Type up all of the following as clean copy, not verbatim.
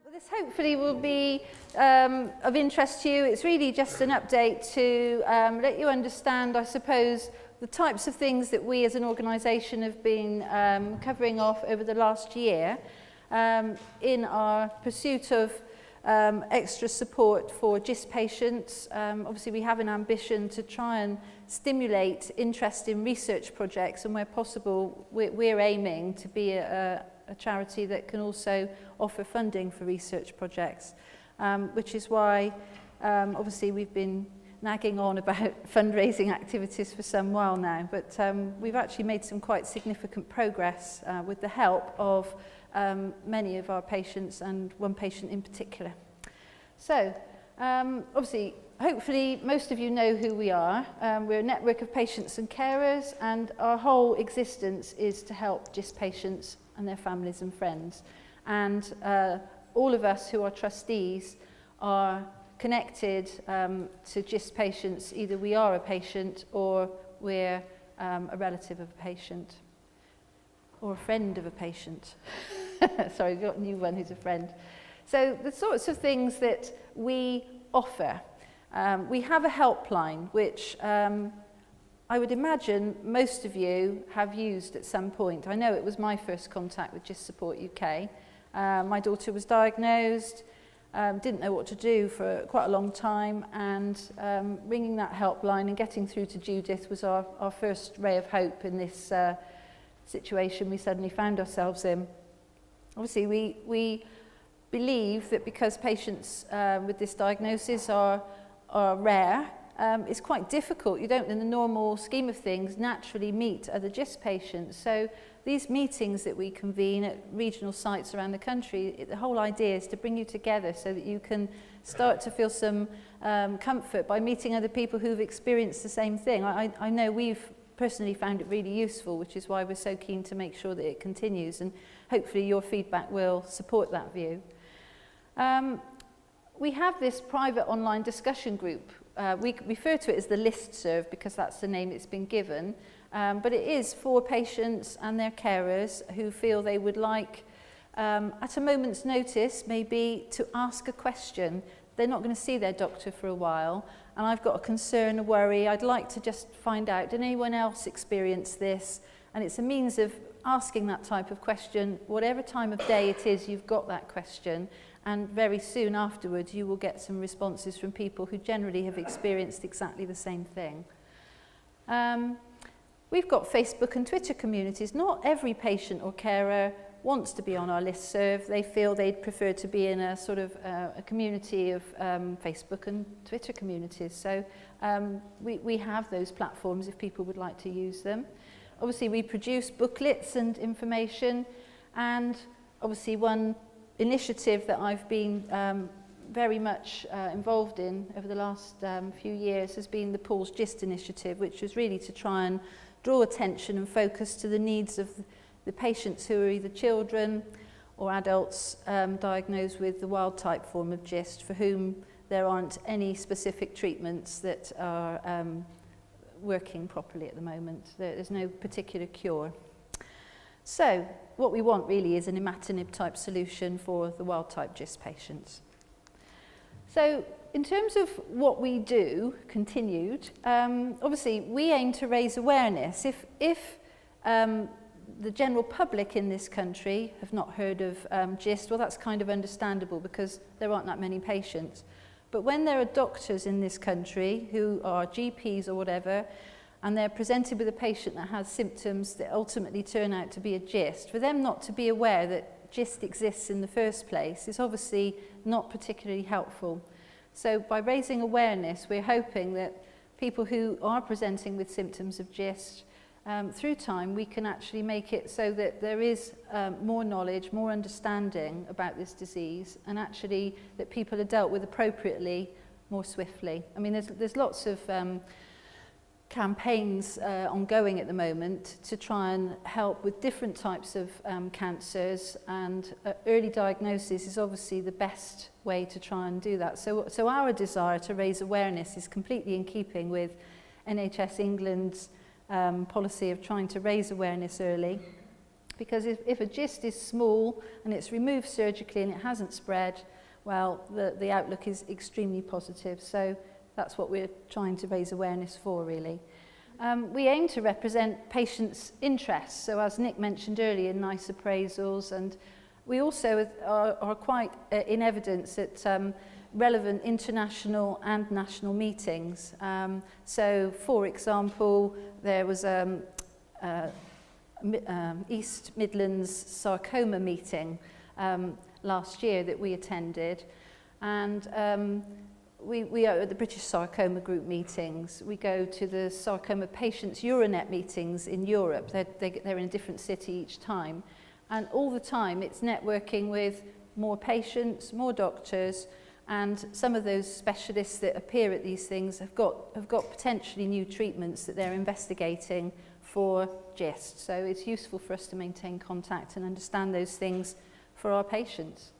Well, this hopefully will be of interest to you. It's really just an update to let you understand, I suppose, the types of things that we as an organisation have been covering off over the last year in our pursuit of extra support for GIST patients. Obviously, we have an ambition to try and stimulate interest in research projects, and where possible, we're aiming to be a charity that can also offer funding for research projects, which is why obviously we've been nagging on about fundraising activities for some while now, but we've actually made some quite significant progress with the help of many of our patients, and one patient in particular. So obviously, hopefully most of you know who we are. We're a network of patients and carers, and our whole existence is to help GIST patients and their families and friends. And all of us who are trustees are connected to GIST patients. Either we are a patient or we're a relative of a patient or a friend of a patient. Sorry, we've got a new one who's a friend. So the sorts of things that we offer. We have a helpline which I would imagine most of you have used at some point. I know it was my first contact with GIST Support UK. My daughter was diagnosed, didn't know what to do for quite a long time, and ringing that helpline and getting through to Judith was our first ray of hope in this situation we suddenly found ourselves in. Obviously, we believe that because patients with this diagnosis are rare, it's quite difficult. You don't, in the normal scheme of things, naturally meet other GIST patients. So these meetings that we convene at regional sites around the country, the whole idea is to bring you together so that you can start to feel some comfort by meeting other people who've experienced the same thing. I know we've personally found it really useful, which is why we're so keen to make sure that it continues, and hopefully your feedback will support that view. We have this private online discussion group. We refer to it as the listserv because that's the name it's been given, but it is for patients and their carers who feel they would like, at a moment's notice, maybe to ask a question. They're not going to see their doctor for a while, and I've got a concern, a worry. I'd like to just find out, did anyone else experience this? And it's a means of asking that type of question. Whatever time of day it is, you've got that question. And very soon afterwards, you will get some responses from people who generally have experienced exactly the same thing. We've got Facebook and Twitter communities. Not every patient or carer wants to be on our listserv. They feel they'd prefer to be in a sort of a community of Facebook and Twitter communities. So we have those platforms if people would like to use them. Obviously, we produce booklets and information, and obviously one initiative that I've been very much involved in over the last few years has been the Paul's GIST initiative, which was really to try and draw attention and focus to the needs of the patients who are either children or adults diagnosed with the wild type form of GIST, for whom there aren't any specific treatments that are working properly at the moment. There's no particular cure. So what we want really is an imatinib type solution for the wild type GIST patients. So in terms of what we do, continued, obviously we aim to raise awareness. If the general public in this country have not heard of GIST, well, that's kind of understandable because there aren't that many patients. But when there are doctors in this country who are GPs or whatever, and they're presented with a patient that has symptoms that ultimately turn out to be a GIST, for them not to be aware that GIST exists in the first place is obviously not particularly helpful. So by raising awareness, we're hoping that people who are presenting with symptoms of GIST, through time, we can actually make it so that there is more knowledge, more understanding about this disease, and actually that people are dealt with appropriately more swiftly. I mean, there's lots of campaigns ongoing at the moment to try and help with different types of cancers, and early diagnosis is obviously the best way to try and do that. So our desire to raise awareness is completely in keeping with NHS England's policy of trying to raise awareness early. Because if a GIST is small and it's removed surgically and it hasn't spread, well, the outlook is extremely positive. So that's what we're trying to raise awareness for, really. We aim to represent patients' interests. So as Nick mentioned earlier, nice appraisals, and we also are quite in evidence at relevant international and national meetings. So, for example, there was East Midlands sarcoma meeting last year that we attended, and we are at the British Sarcoma Group meetings. We go to the Sarcoma Patients Euronet meetings in Europe. They're in a different city each time, and all the time it's networking with more patients, more doctors, and some of those specialists that appear at these things have got potentially new treatments that they're investigating for GIST. So it's useful for us to maintain contact and understand those things for our patients.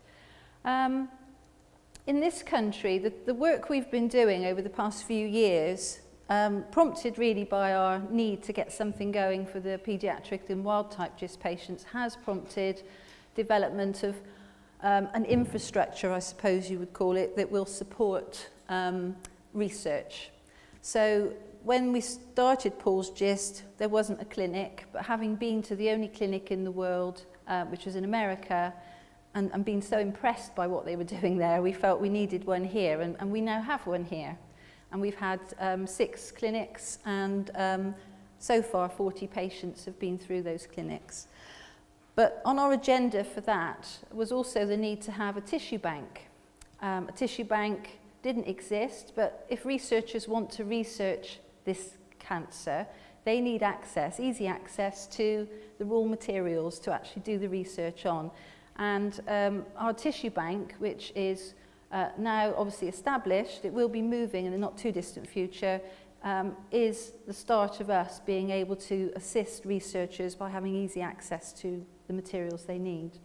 In this country, the work we've been doing over the past few years, prompted really by our need to get something going for the paediatric and wild-type GIST patients, has prompted development of an infrastructure, I suppose you would call it, that will support research. So when we started Paul's GIST, there wasn't a clinic, but having been to the only clinic in the world, which was in America, and being so impressed by what they were doing there, we felt we needed one here, and we now have one here. And we've had 6 clinics, and so far 40 patients have been through those clinics. But on our agenda for that was also the need to have a tissue bank. A tissue bank didn't exist, but if researchers want to research this cancer, they need access, easy access to the raw materials to actually do the research on. And our tissue bank, which is now obviously established, it will be moving in the not too distant future, is the start of us being able to assist researchers by having easy access to the materials they need.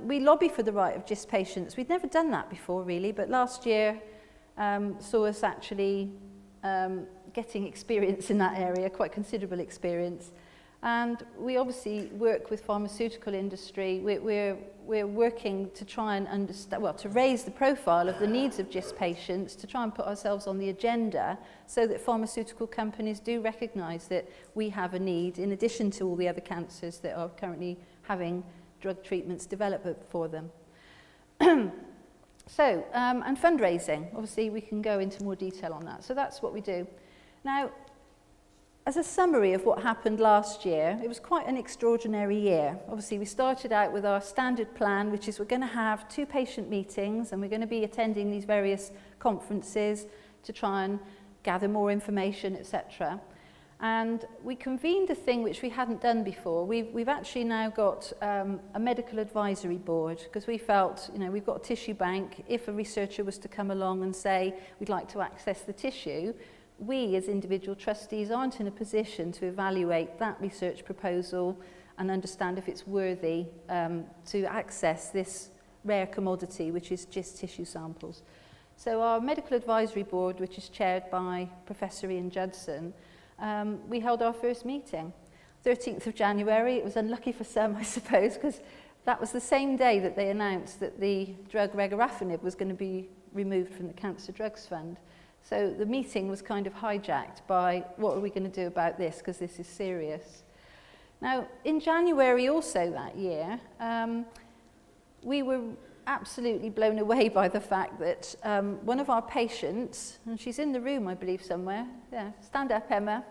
We lobby for the right of GIST patients. We'd never done that before, really, but last year saw us actually getting experience in that area, quite considerable experience. And we obviously work with pharmaceutical industry. We're working to try and understand, well, to raise the profile of the needs of GIST patients, to try and put ourselves on the agenda so that pharmaceutical companies do recognise that we have a need, in addition to all the other cancers that are currently having drug treatments developed for them. So, and fundraising, obviously we can go into more detail on that. So that's what we do. Now, as a summary of what happened last year, it was quite an extraordinary year. Obviously, we started out with our standard plan, which is we're going to have 2 patient meetings, and we're going to be attending these various conferences to try and gather more information, etc. And we convened a thing which we hadn't done before. We've actually now got a medical advisory board, because we felt, you know, we've got a tissue bank. If a researcher was to come along and say, we'd like to access the tissue, we as individual trustees aren't in a position to evaluate that research proposal and understand if it's worthy to access this rare commodity, which is GIST tissue samples. So our medical advisory board, which is chaired by Professor Ian Judson, we held our first meeting, 13th of January. It was unlucky for some, I suppose, because that was the same day that they announced that the drug regorafenib was going to be removed from the Cancer Drugs Fund. So the meeting was kind of hijacked by, what are we going to do about this, because this is serious. Now, in January also that year, we were absolutely blown away by the fact that one of our patients, and she's in the room, I believe, somewhere. Yeah, stand up, Emma.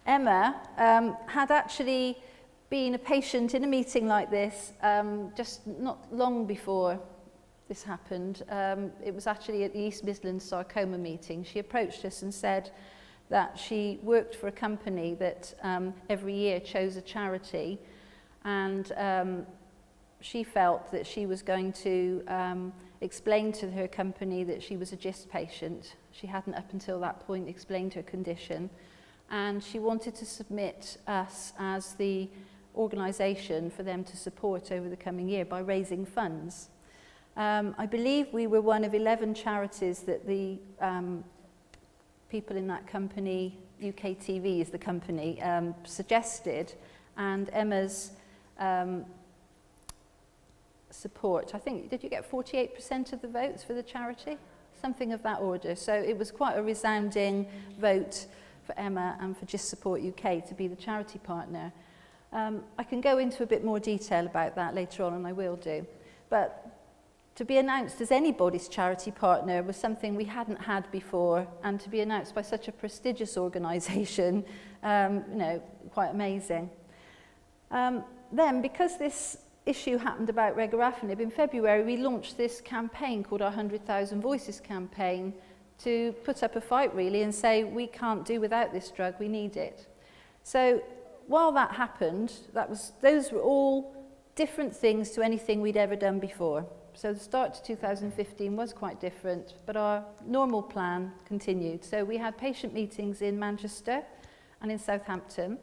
Emma had actually been a patient in a meeting like this just not long before this happened. It was actually at the East Midlands sarcoma meeting. She approached us and said that she worked for a company that every year chose a charity, and she felt that she was going to explain to her company that she was a GIST patient. She hadn't up until that point explained her condition, and she wanted to submit us as the organisation for them to support over the coming year by raising funds. I believe we were one of 11 charities that the people in that company, UKTV is the company, suggested, and Emma's support. I think, did you get 48% of the votes for the charity? Something of that order. So it was quite a resounding vote for Emma and for Just Support UK to be the charity partner. I can go into a bit more detail about that later on, and I will do. But to be announced as anybody's charity partner was something we hadn't had before, and to be announced by such a prestigious organisation, you know, quite amazing. Then, because this issue happened about regorafenib, in February we launched this campaign called our 100,000 Voices campaign to put up a fight really and say we can't do without this drug, we need it. So while that happened, those were all different things to anything we'd ever done before. So the start to 2015 was quite different, but our normal plan continued. So we had patient meetings in Manchester and in Southampton.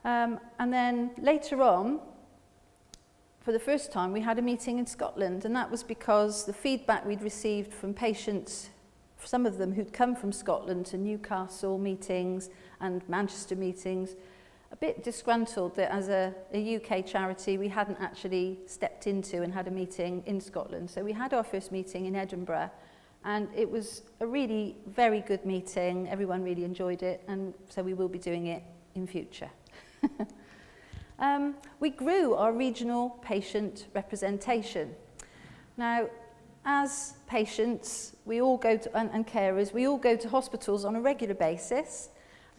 And then later on, for the first time, we had a meeting in Scotland, and that was because the feedback we'd received from patients, some of them who'd come from Scotland to Newcastle meetings and Manchester meetings, a bit disgruntled that as a UK charity we hadn't actually stepped into and had a meeting in Scotland. So we had our first meeting in Edinburgh, and it was a really very good meeting. Everyone really enjoyed it, and so we will be doing it in future. We grew our regional patient representation. Now, as patients, we all go to, and carers, we all go to hospitals on a regular basis,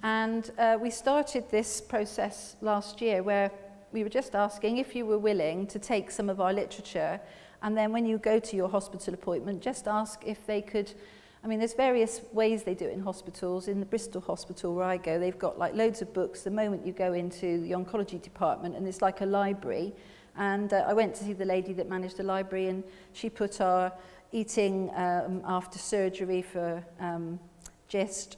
and we started this process last year where we were just asking if you were willing to take some of our literature, and then when you go to your hospital appointment, just ask if they could. I mean, there's various ways they do it in hospitals. In the Bristol hospital where I go, they've got like loads of books the moment you go into the oncology department, and it's like a library. And I went to see the lady that managed the library, and she put our eating after surgery for GIST,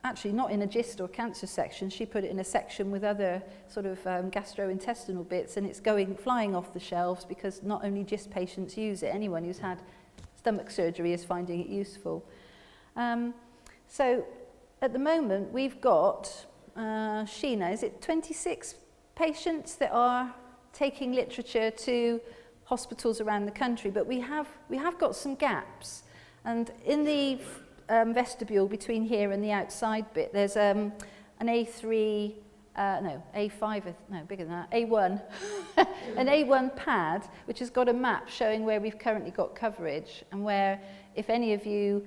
actually not in a GIST or cancer section, she put it in a section with other sort of gastrointestinal bits, and it's flying off the shelves because not only GIST patients use it, anyone who's had stomach surgery is finding it useful. So at the moment we've got, Sheena, is it 26 patients that are taking literature to hospitals around the country, but we have got some gaps. And in the vestibule between here and the outside bit, there's an A3, A5, no, bigger than that, A1, an A1 pad, which has got a map showing where we've currently got coverage, and where, if any of you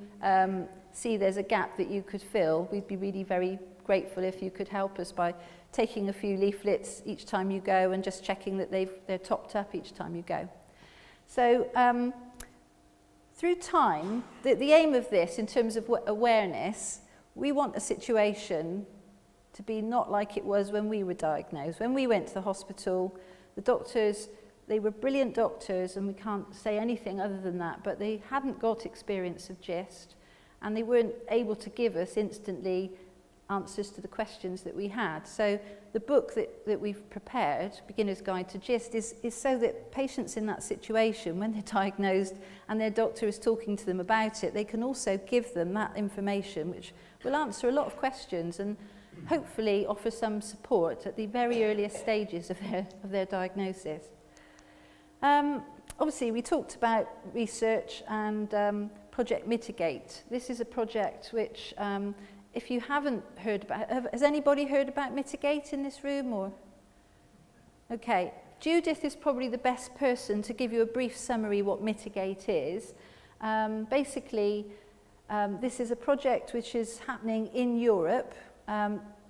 see there's a gap that you could fill, we'd be really very grateful if you could help us by taking a few leaflets each time you go and just checking that they're topped up each time you go. So through time, the aim of this in terms of awareness, we want a situation to be not like it was when we were diagnosed. When we went to the hospital, the doctors, they were brilliant doctors, and we can't say anything other than that, but they hadn't got experience of GIST, and they weren't able to give us instantly answers to the questions that we had. So the book that we've prepared, Beginner's Guide to GIST, is so that patients in that situation, when they're diagnosed and their doctor is talking to them about it, they can also give them that information, which will answer a lot of questions and hopefully offer some support at the very earliest stages of their diagnosis. Obviously, we talked about research and Project Mitigate. This is a project which, if you haven't heard about, has anybody heard about Mitigate in this room? Or? Okay, Judith is probably the best person to give you a brief summary what Mitigate is. Basically, this is a project which is happening in Europe.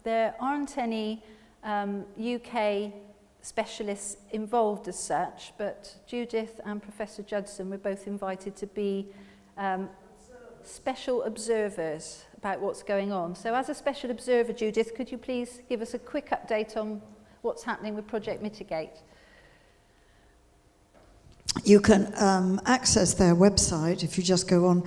There aren't any UK specialists involved as such, but Judith and Professor Judson were both invited to be special observers about what's going on. So as a special observer, Judith, could you please give us a quick update on what's happening with Project Mitigate? You can access their website if you just go on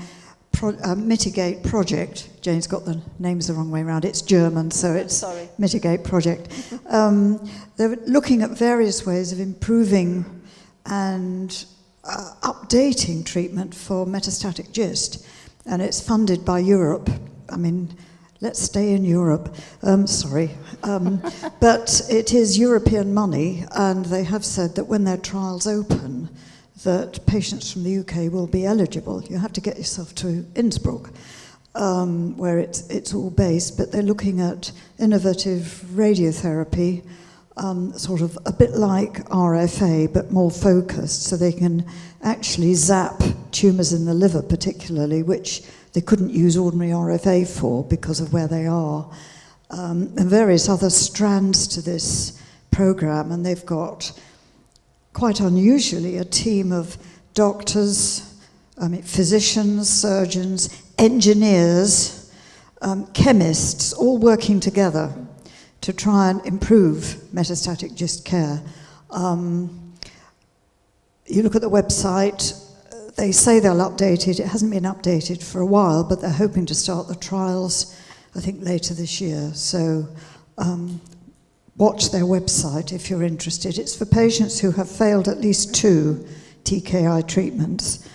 Mitigate Project. Jane's got the names the wrong way around. It's German, so it's Mitigate Project. They're looking at various ways of improving and updating treatment for metastatic GIST, and it's funded by Europe. I mean, let's stay in Europe. But it is European money, and they have said that when their trials open, that patients from the UK will be eligible. You have to get yourself to Innsbruck, where it's all based, but they're looking at innovative radiotherapy, sort of a bit like RFA, but more focused, so they can actually zap tumours in the liver particularly, which they couldn't use ordinary RFA for because of where they are. And various other strands to this programme, and they've got, quite unusually, a team of doctors, physicians, surgeons, engineers, chemists, all working together to try and improve metastatic GIST care. You look at the website, they say they'll update it. It hasn't been updated for a while, but they're hoping to start the trials, I think, later this year. So watch their website if you're interested. It's for patients who have failed at least 2 TKI treatments.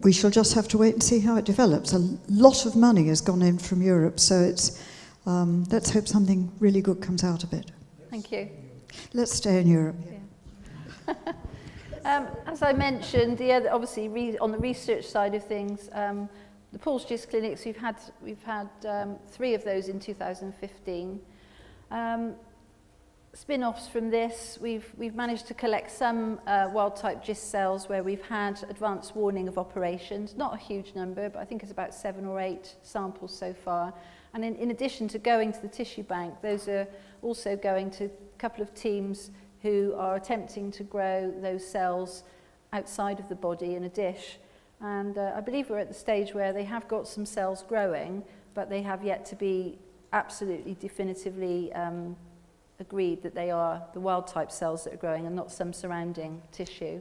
We shall just have to wait and see how it develops. A lot of money has gone in from Europe, so it's let's hope something really good comes out of it. Thank you. Let's stay in Europe. Yeah. As I mentioned, obviously on the research side of things, the Paul's GIST clinics, we've had 3 of those in 2015. Spin-offs from this, we've managed to collect some wild-type GIST cells where we've had advanced warning of operations. Not a huge number, but I think it's about 7 or 8 samples so far. And in addition to going to the tissue bank, those are also going to a couple of teams who are attempting to grow those cells outside of the body in a dish. And I believe we're at the stage where they have got some cells growing, but they have yet to be absolutely definitively agreed that they are the wild-type cells that are growing and not some surrounding tissue.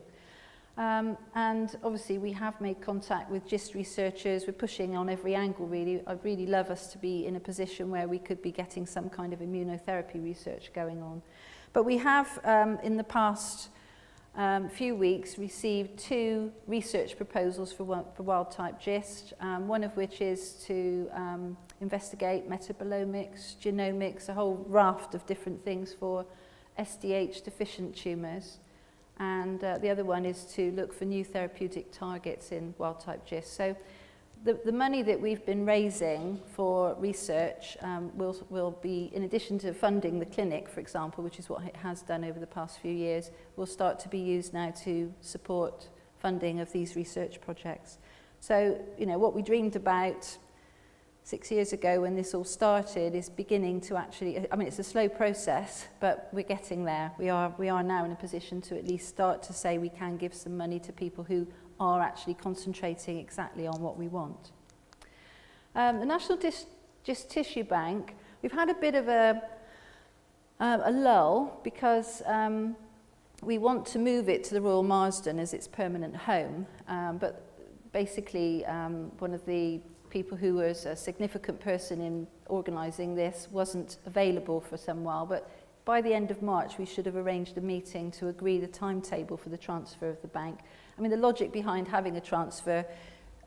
And obviously we have made contact with GIST researchers. We're pushing on every angle, really. I'd really love us to be in a position where we could be getting some kind of immunotherapy research going on. But we have, in the past few weeks, received 2 research proposals for wild-type GIST, one of which is to investigate metabolomics, genomics, a whole raft of different things for SDH-deficient tumours. And the other one is to look for new therapeutic targets in wild-type GIST. So the money that we've been raising for research will be, in addition to funding the clinic, for example, which is what it has done over the past few years, will start to be used now to support funding of these research projects. So, what we dreamed about 6 years ago when this all started is beginning to actually, it's a slow process, but we're getting there. We are now in a position to at least start to say we can give some money to people who are actually concentrating exactly on what we want. The National GIST Tissue Bank, we've had a bit of a lull because we want to move it to the Royal Marsden as its permanent home, but basically one of the people who was a significant person in organising this wasn't available for some while, but by the end of March we should have arranged a meeting to agree the timetable for the transfer of the bank. The logic behind having a transfer,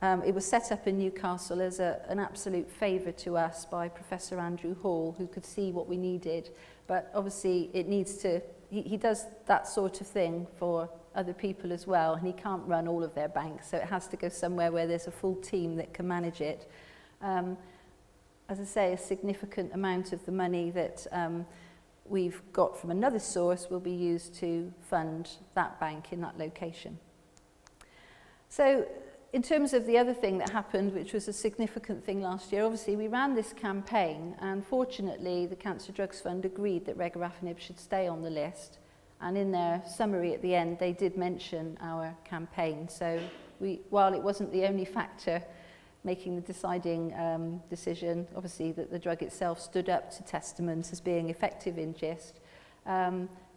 it was set up in Newcastle as an absolute favour to us by Professor Andrew Hall, who could see what we needed, but obviously it needs to, he does that sort of thing for other people as well, and he can't run all of their banks, so it has to go somewhere where there's a full team that can manage it. As I say, a significant amount of the money that we've got from another source will be used to fund that bank in that location. So in terms of the other thing that happened, which was a significant thing last year, obviously we ran this campaign, and fortunately the Cancer Drugs Fund agreed that regorafenib should stay on the list. And in their summary at the end, they did mention our campaign. So while it wasn't the only factor making the deciding decision, obviously that the drug itself stood up to testament as being effective in GIST,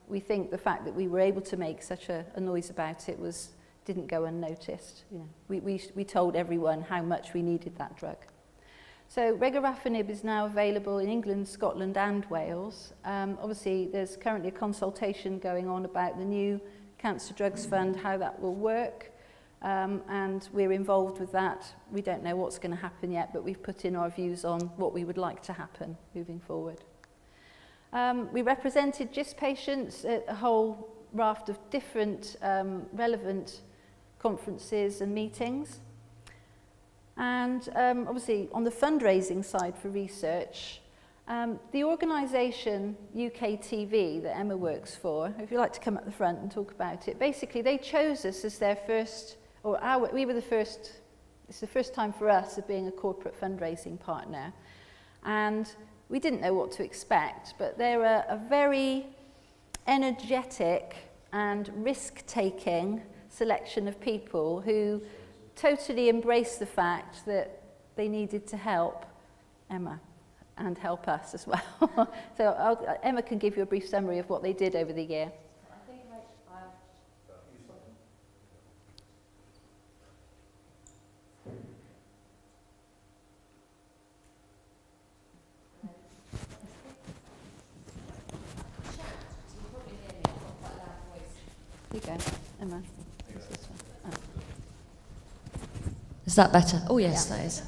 we think the fact that we were able to make such a noise about it didn't go unnoticed. We told everyone how much we needed that drug. So regorafenib is now available in England, Scotland and Wales. Obviously there's currently a consultation going on about the new Cancer Drugs Fund, how that will work. and we're involved with that. We don't know what's going to happen yet, but we've put in our views on what we would like to happen moving forward. We represented GIST patients at a whole raft of different relevant conferences and meetings. And obviously on the fundraising side for research, the organisation UK TV that Emma works for, if you'd like to come up the front and talk about it, basically they chose us as their first, we were the first, it's the first time for us of being a corporate fundraising partner. And we didn't know what to expect, but they're a very energetic and risk-taking selection of people who totally embraced the fact that they needed to help Emma and help us as well. So Emma can give you a brief summary of what they did over the year. Here you go, Emma. Is that better? Oh yes, yeah. That is.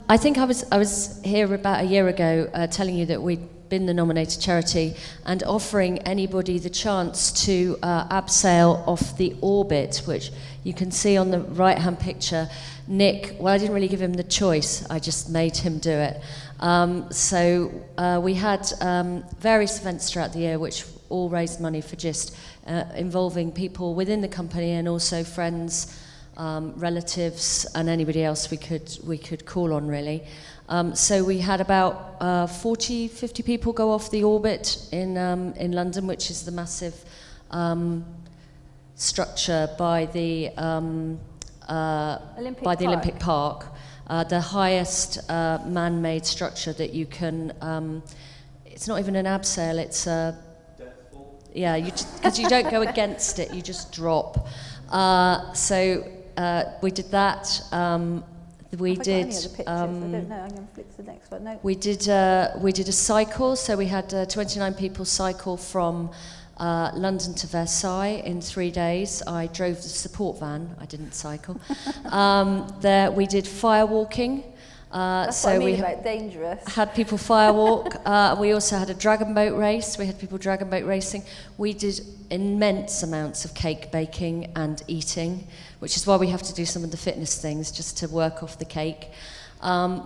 I think I was here about a year ago telling you that we'd been the nominated charity and offering anybody the chance to abseil off the orbit, which you can see on the right-hand picture. Nick, well, I didn't really give him the choice, I just made him do it. So we had various events throughout the year which all raised money for GIST, involving people within the company and also friends, relatives and anybody else we could call on, really. So we had about 50 people go off the orbit in London, which is the massive structure by the Olympic Park, the highest man-made structure that you can. It's not even an abseil; it's a. Yeah, because you don't go against it; you just drop. So. We did that. We did. Any other pictures? I don't know. I'm going to flick to the next one. No. We did a cycle. So we had 29 people cycle from London to Versailles in 3 days. I drove the support van. I didn't cycle. There we did firewalking. That's what I mean about dangerous. Had people firewalk. We also had a dragon boat race. We had people dragon boat racing. We did immense amounts of cake baking and eating, which is why we have to do some of the fitness things just to work off the cake.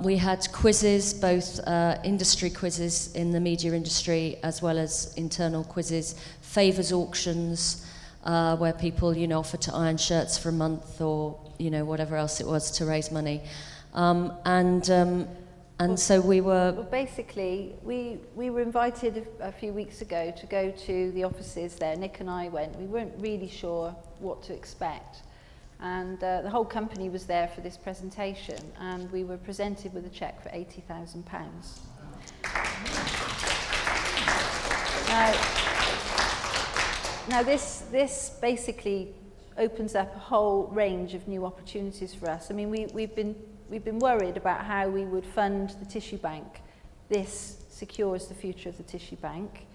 We had quizzes, both industry quizzes in the media industry as well as internal quizzes, favours auctions, where people, offer to iron shirts for a month or, whatever else it was to raise money. So we were... Well, basically, we were invited a few weeks ago to go to the offices there. Nick and I went. We weren't really sure what to expect. And the whole company was there for this presentation, and we were presented with a cheque for £80,000. Now this basically opens up a whole range of new opportunities for us. I mean, we've been worried about how we would fund the tissue bank. This secures the future of the tissue bank,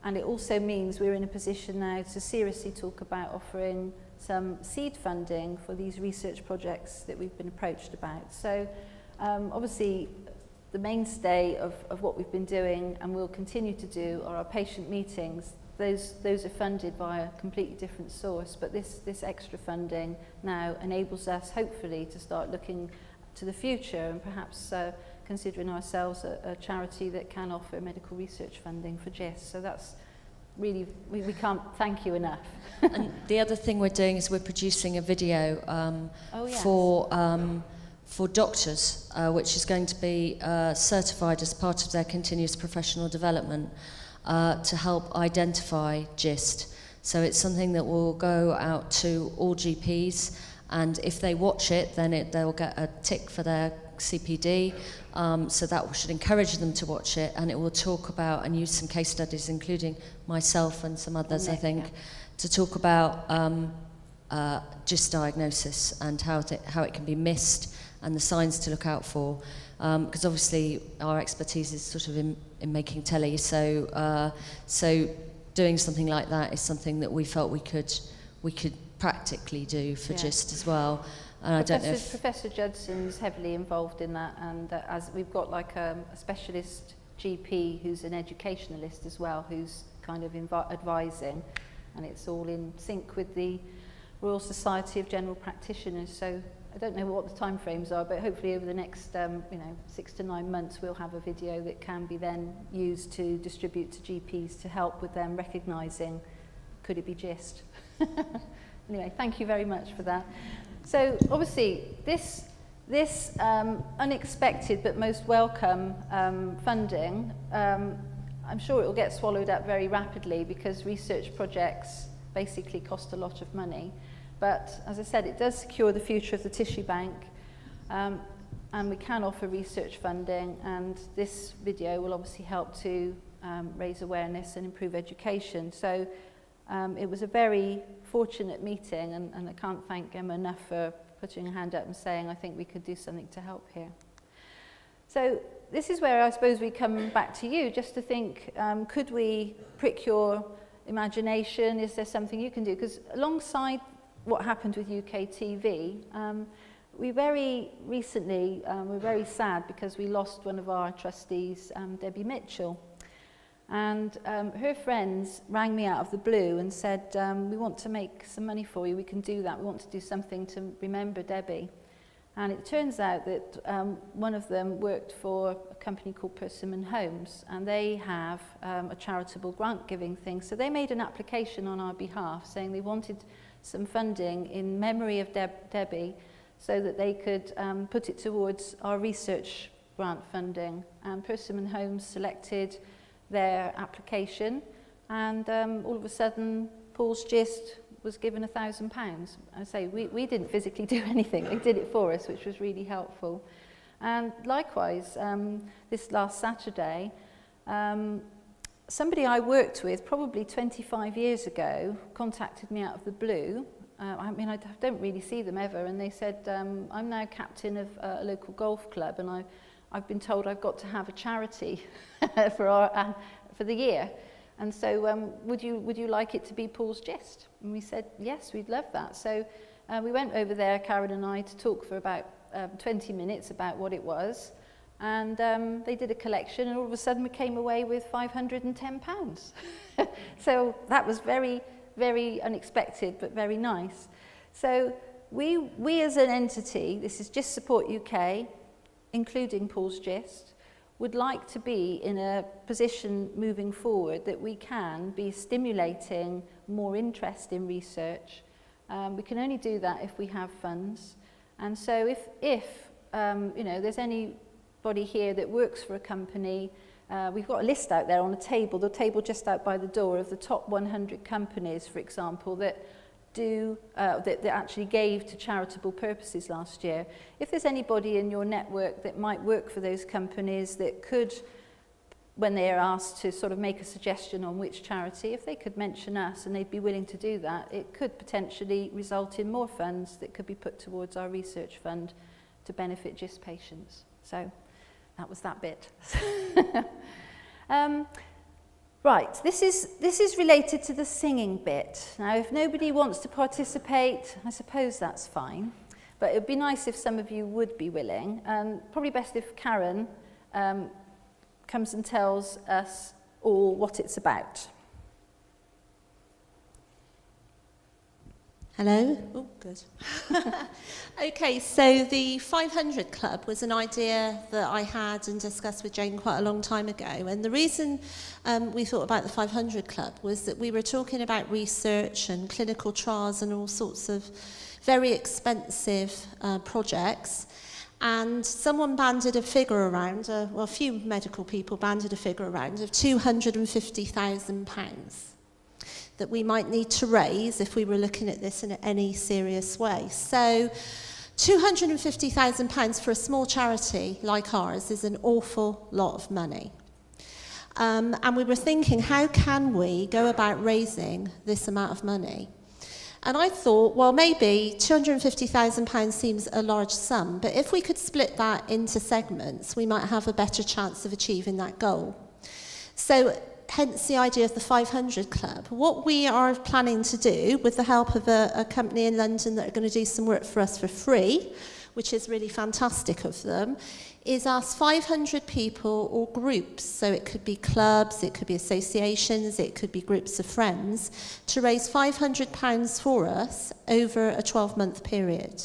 and it also means we're in a position now to seriously talk about offering some seed funding for these research projects that we've been approached about. So obviously the mainstay of what we've been doing and will continue to do are our patient meetings. Those are funded by a completely different source, but this extra funding now enables us hopefully to start looking to the future and perhaps considering ourselves a charity that can offer medical research funding for GIST. So that's really, we can't thank you enough. And the other thing we're doing is we're producing a video for doctors, which is going to be certified as part of their continuous professional development to help identify GIST. So it's something that will go out to all GPs, and if they watch it, then they'll get a tick for their CPD, so that should encourage them to watch it, and it will talk about and use some case studies, including myself and some others, I think, to talk about GIST diagnosis and how it can be missed and the signs to look out for, because obviously our expertise is sort of in making telly, so doing something like that is something that we felt we could practically do for Yeah. GIST as well. And I don't know if... Professor Judson's heavily involved in that, and as we've got like a specialist GP who's an educationalist as well, who's kind of advising, and it's all in sync with the Royal Society of General Practitioners. So I don't know what the timeframes are, but hopefully over the next 6 to 9 months we'll have a video that can be then used to distribute to GPs to help with them recognising, could it be GIST? Anyway, thank you very much for that. So obviously this unexpected but most welcome funding, I'm sure it will get swallowed up very rapidly because research projects basically cost a lot of money. But as I said, it does secure the future of the tissue bank, and we can offer research funding, and this video will obviously help to raise awareness and improve education. So it was a very fortunate meeting, and I can't thank Emma enough for putting her hand up and saying, I think we could do something to help here. So this is where I suppose we come back to you, just to think, could we prick your imagination? Is there something you can do? Because alongside what happened with UK TV, we very recently were very sad because we lost one of our trustees, Debbie Mitchell. And her friends rang me out of the blue and said, we want to make some money for you, we can do that, we want to do something to remember Debbie. And it turns out that one of them worked for a company called Persimmon Homes, and they have a charitable grant giving thing. So they made an application on our behalf saying they wanted some funding in memory of Debbie so that they could put it towards our research grant funding. And Persimmon Homes selected their application, and all of a sudden Paul's GIST was given £1,000. I say we didn't physically do anything, they did it for us, which was really helpful. And likewise, this last Saturday, somebody I worked with probably 25 years ago contacted me out of the blue. I mean, I don't really see them ever, and they said, I'm now captain of a local golf club, and I've been told I've got to have a charity for the year. And so would you like it to be Paul's GIST? And we said, yes, we'd love that. So we went over there, Karen and I, to talk for about 20 minutes about what it was. And they did a collection, and all of a sudden we came away with £510. So that was very, very unexpected, but very nice. So we as an entity, this is GIST Support UK, including Paul's GIST, would like to be in a position moving forward that we can be stimulating more interest in research. We can only do that if we have funds. And so if there's anybody here that works for a company, we've got a list out there on the table just out by the door of the top 100 companies, for example, that actually gave to charitable purposes last year. If there's anybody in your network that might work for those companies that could, when they are asked to sort of make a suggestion on which charity, if they could mention us and they'd be willing to do that, it could potentially result in more funds that could be put towards our research fund to benefit GIST patients. So that was that bit. Right, this is related to the singing bit. Now, if nobody wants to participate, I suppose that's fine. But it would be nice if some of you would be willing. And probably best if Karen comes and tells us all what it's about. Hello? Oh, good. Okay, so the 500 Club was an idea that I had and discussed with Jane quite a long time ago. And the reason we thought about the 500 Club was that we were talking about research and clinical trials and all sorts of very expensive projects. And someone banded a figure around, a few medical people banded a figure around of £250,000. That we might need to raise if we were looking at this in any serious way. So £250,000 for a small charity like ours is an awful lot of money. And we were thinking, how can we go about raising this amount of money? And I thought, well, maybe £250,000 seems a large sum, but if we could split that into segments, we might have a better chance of achieving that goal. So hence the idea of the 500 Club. What we are planning to do, with the help of a company in London that are going to do some work for us for free, which is really fantastic of them, is ask 500 people or groups, so it could be clubs, it could be associations, it could be groups of friends, to raise £500 for us over a 12-month period.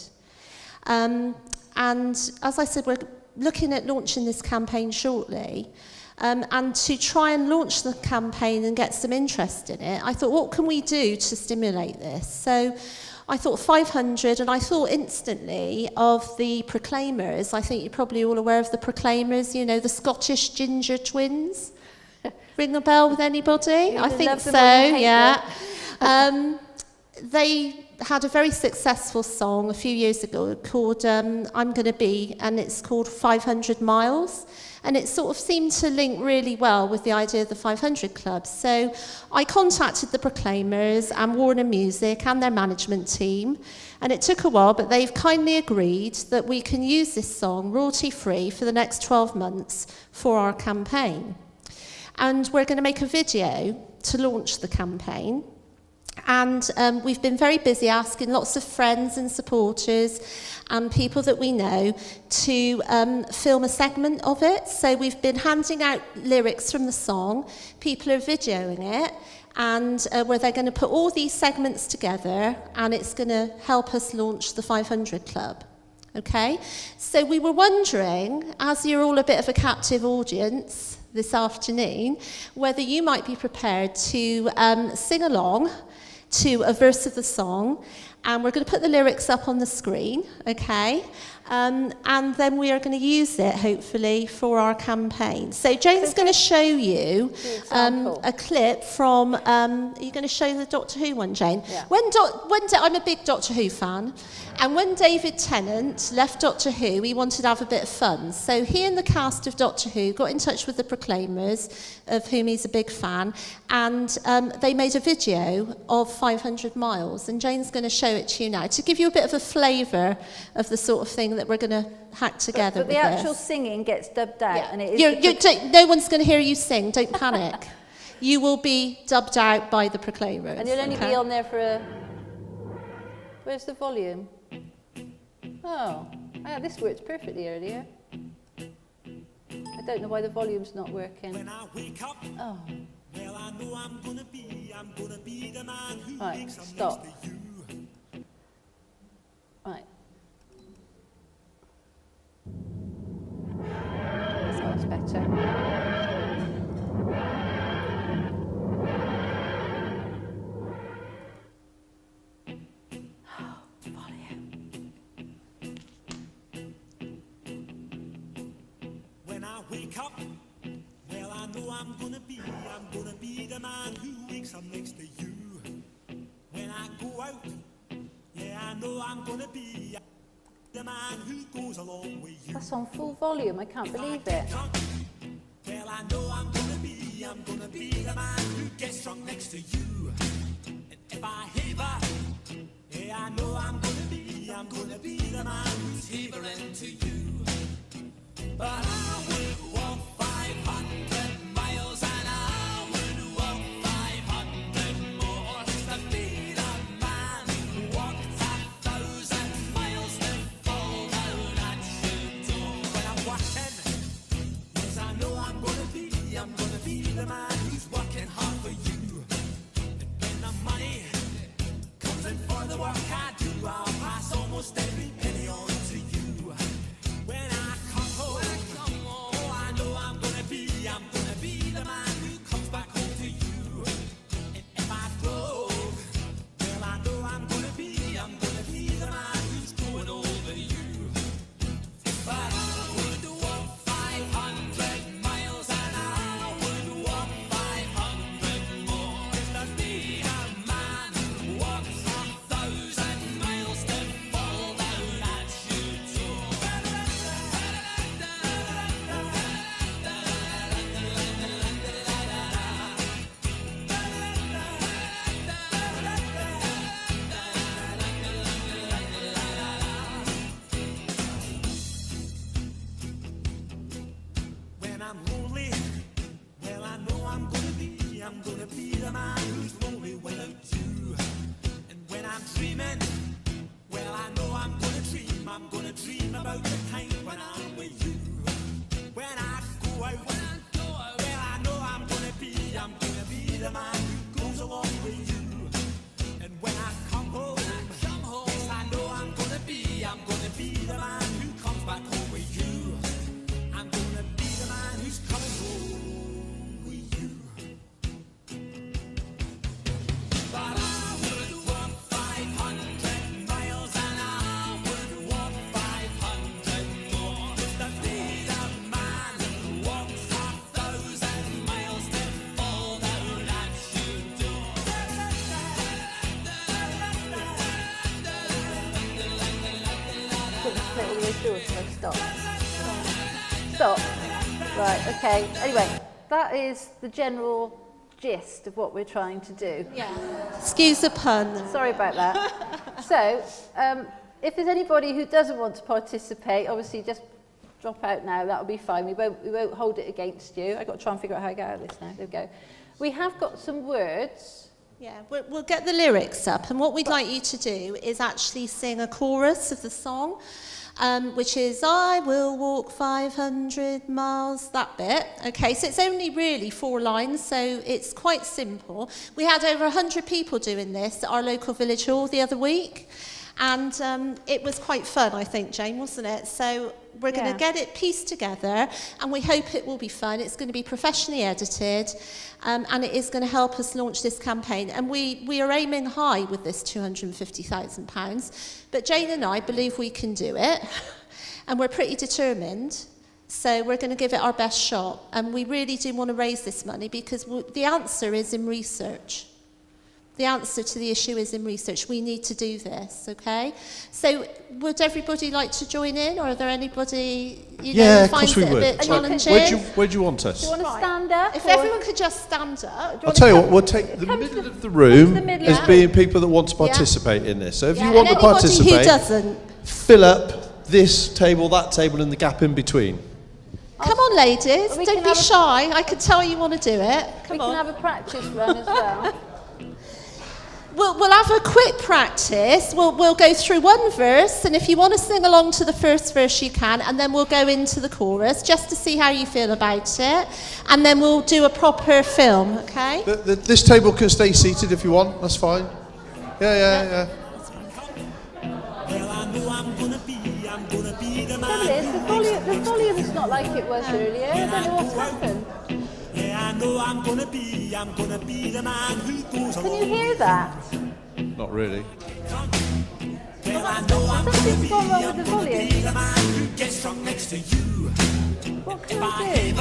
And as I said, we're looking at launching this campaign shortly. And to try and launch the campaign and get some interest in it, I thought, what can we do to stimulate this? So I thought 500, and I thought instantly of the Proclaimers. I think you're probably all aware of the Proclaimers, you know, the Scottish ginger twins. Ring a bell with anybody? I think so, yeah. They had a very successful song a few years ago called I'm Gonna Be, and it's called 500 Miles. And it sort of seemed to link really well with the idea of the 500 Club. So I contacted the Proclaimers and Warner Music and their management team. And it took a while, but they've kindly agreed that we can use this song royalty-free for the next 12 months for our campaign. And we're going to make a video to launch the campaign. And we've been very busy asking lots of friends and supporters and people that we know to film a segment of it. So we've been handing out lyrics from the song. People are videoing it, and where they're going to put all these segments together, and it's going to help us launch the 500 Club. Okay? So we were wondering, as you're all a bit of a captive audience this afternoon, whether you might be prepared to sing along to a verse of the song, and we're going to put the lyrics up on the screen, okay? And then we are going to use it, hopefully, for our campaign. So Jane's going to show you a clip from, are you going to show the Doctor Who one, Jane? Yeah. I'm a big Doctor Who fan, and when David Tennant left Doctor Who, he wanted to have a bit of fun. So he and the cast of Doctor Who got in touch with the Proclaimers, of whom he's a big fan, and they made a video of 500 Miles, and Jane's going to show it to you now to give you a bit of a flavour of the sort of thing that we're going to hack together. But the actual singing gets dubbed out, yeah. and it is. No one's going to hear you sing. Don't panic. You will be dubbed out by the Proclaimers. And you'll only be on there for a. Where's the volume? Oh, this worked perfectly earlier. I don't know why the volume's not working. When I wake up, oh. Well, I know I'm gonna be the man who Right, wakes up stop. next to you. Right. That's better. When I wake up, well, I know I'm gonna be the man who wakes up next to you. When I go out, yeah, I know I'm gonna be the man who goes along with you. That's on full volume. I can't believe it. Well, I know I'm gonna be the man who gets drunk next to you. And if I haver, yeah, I know I'm gonna be the man who's havering to you. But I would walk 500 miles and I would walk 500 more to be the man who walks 1,000 miles to fall down at your door. When I'm working, yes, I know I'm gonna be the man who's working hard for you. And when the money comes in for the work I do, I'll pass almost every penny on to you. When I come home, oh, I know I'm gonna be the man who comes back home to you. And if I broke, well, I know I'm gonna be the man who's going over you. But I would walk 500 miles and I would walk 500 more to be a man who walks 1,000 dreaming. Well, I know I'm gonna dream about the time when I'm with you. When I go out, well, I know I'm gonna be the man who goes along with you. And when I come home, yes, I know I'm gonna be the man who comes back home with you. I'm gonna be the man who's coming home with you. But I would walk 500 miles and I would walk 500 more to be the man who walks 1,000 miles to fall down at your door. Couldn't play all the way through, so stop. Stop. Right, okay. Anyway, that is the general gist of what we're trying to do. Yeah. Excuse the pun. Sorry about that. So, if there's anybody who doesn't want to participate, obviously just drop out now. That'll be fine. We won't hold it against you. I've got to try and figure out how I get out of this now. There we go. We have got some words. Yeah, we'll get the lyrics up, and what we'd like you to do is actually sing a chorus of the song, which is I will walk 500 miles, that bit. Okay, so it's only really 4 lines, so it's quite simple. We had over 100 people doing this at our local village hall the other week, and it was quite fun, I think, Jane, wasn't it? So we're going to get it pieced together, and we hope it will be fun. It's going to be professionally edited, and it is going to help us launch this campaign. And we are aiming high with this £250,000, but Jane and I believe we can do it, and we're pretty determined. So we're going to give it our best shot, and we really do want to raise this money because the answer is in research. The answer to the issue is in research. We need to do this, okay? So would everybody like to join in, or are there anybody who finds it a bit challenging? Where do you want us? Do you want to stand up? If everyone could just stand up. I'll tell you what, we'll take the middle of the room as being people that want to participate in this. So if you want to participate, who doesn't, fill up this table, that table, and the gap in between. come on, ladies. Don't be shy. I can tell you want to do it. We can have a practice run as well. We'll have a quick practice. We'll go through one verse, and if you want to sing along to the first verse, you can, and then we'll go into the chorus just to see how you feel about it, and then we'll do a proper film, okay? This table can stay seated if you want. That's fine. Yeah. Well, I know I'm gonna be the man. The volume's not like it was earlier. I don't know what's happened. Yeah, I know I'm gonna be the man who goes Can along. you hear that? Not really. Well, I know I'm Something's gone wrong with the volume. the man who gets drunk next to you. What can we do?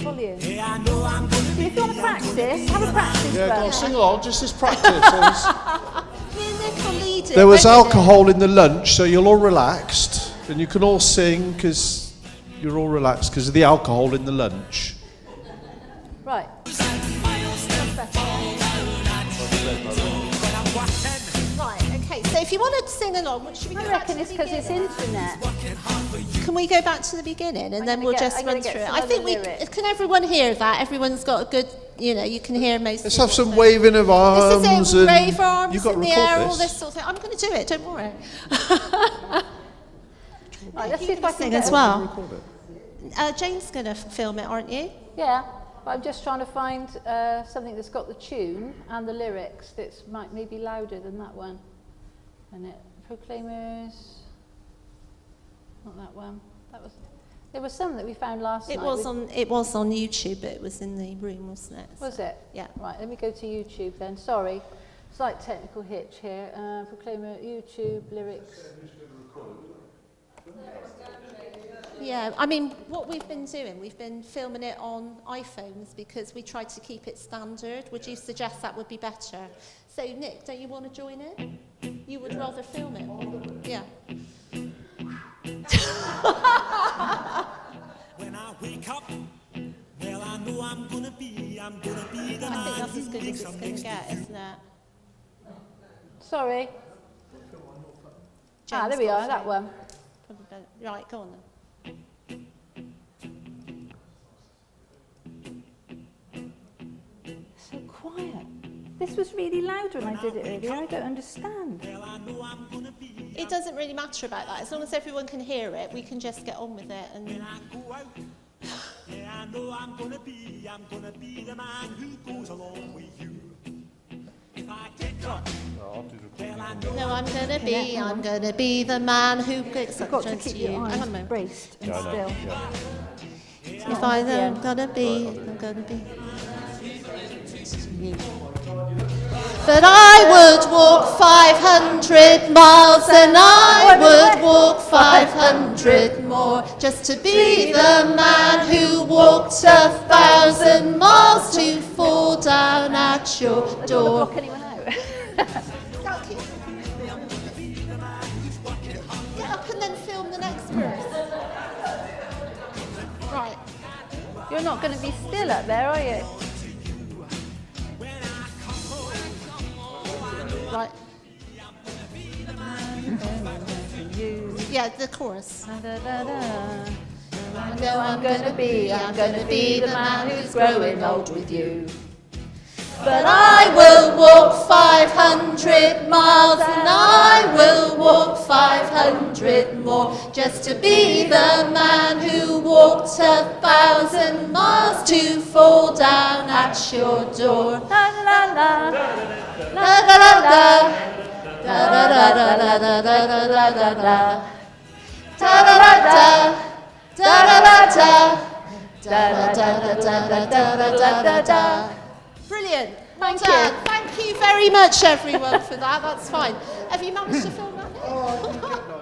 Volume. Yeah, I know I'm gonna If you want to practice, have a practice Yeah, go run. on, sing along. Just this practice. Me and Nick will lead it. There was won't we? alcohol in the lunch, so you're all relaxed, and you can all sing because you're all relaxed because of the alcohol in the lunch. Right. Right, okay. So if you want to sing along, what should we go I back to reckon the it's because it's beginning? internet. Can we go back to the beginning and then we'll just I'm run gonna get through it? some I think other lyrics. can everyone hear that? Everyone's got a good, you can hear most. Let's of have it, some so- waving of arms. This is it, and wave arms you've got in to the record air, this. all this sort of thing. I'm going to do it, don't worry. Right, let's see if I can Sing get as it. well. Jane's going to film it, aren't you? Yeah, but I'm just trying to find something that's got the tune and the lyrics that's maybe louder than that one. And it Proclaimers. Not that one. There was some that we found last It night. was on YouTube, but it was in the room, wasn't it? Was it? Yeah. Right, let me go to YouTube then. Sorry. Slight technical hitch here. Proclaimer, YouTube, lyrics. Yeah, I mean, what we've been doing, we've been filming it on iPhones because we tried to keep it standard. Would you suggest that would be better? So, Nick, don't you want to join in? You would rather film it? Yeah. When I wake up, well, I know I'm gonna be the I man think that's as who good as wakes it's up going next to to get, you. isn't it? Sorry. Jane's There we got are, a that phone. one. Probably better. Right, go on then. So quiet. This was really loud when I did it earlier. I don't understand. It doesn't really matter about that. As long as everyone can hear it, we can just get on with it. And Yeah, I know I'm gonna be the man who goes along with you. If I get drunk, well, I know no, I'm gonna be the man who gets You've got to drunk keep to you. your Hang on a eyes moment. braced and still. If I am gonna be, I'm gonna be. But I would walk 500 miles and I would walk 500 more just to be the man who walked 1,000 miles to fall down at your I don't door. want to block anyone out. Get up and then film the next verse. Right. You're not going to be still up there, are you? Right. Yeah, the chorus. Da, da, da, da. I know I'm gonna be the man who's growing old with you. But I will walk 500 miles and I will walk 500 more just to be the man who walked 1,000 miles to fall down at your door. La la la. La da da da. Da da da da da da da da da da. Da da da da. Da da da da. Da da da da da da da da da. Brilliant. Well Thank done. you. Thank you very much, everyone, for that. That's fine. Have you managed to film that?